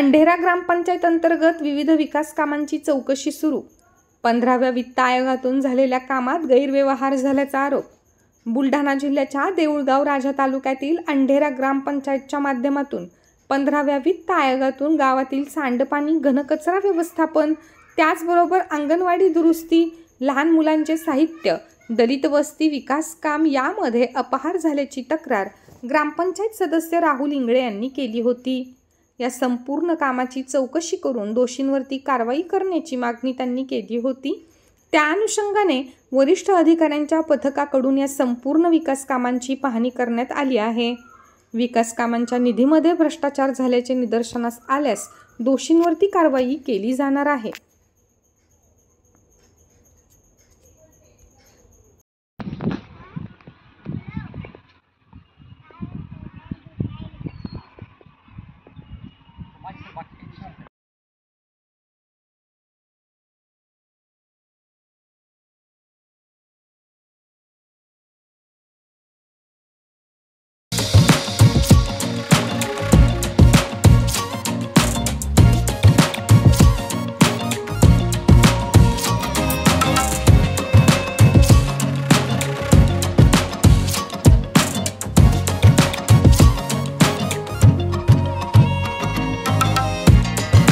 अंढेरा ग्रामपंचायत अंतर्गत विविध विकास कामांची चौकशी सुरू। 15व्या वित्त आयोगातून झालेल्या कामात गैरव्यवहार झाल्याचा आरोप। बुलढाणा जिल्ह्याच्या देऊळगाव राजा तालुक्यातील अंढेरा ग्रामपंचायतच्या माध्यमातून 15व्या वित्त आयोगातून गावातील सांडपाणी, घनकचरा व्यवस्थापन, त्याचबरोबर अंगणवाडी दुरुस्ती, लहान मुलांचे साहित्य, दलित वस्ती विकास काम यामध्ये अपहार झाल्याची तक्रार ग्रामपंचायत सदस्य राहुल इंगळे यांनी केली होती। या संपूर्ण कामाची चौकशी करून दोषींवरती कारवाई करण्याची मागणी त्यांनी केली होती। त्या अनुषंगाने वरिष्ठ अधिकाऱ्यांच्या पथकाकडून या संपूर्ण विकास कामांची पाहणी करण्यात आली आहे। विकास कामांच्या निधीमध्ये भ्रष्टाचार झाल्याचे निदर्शनास आल्यास दोषींवरती कारवाई केली जाणार आहे।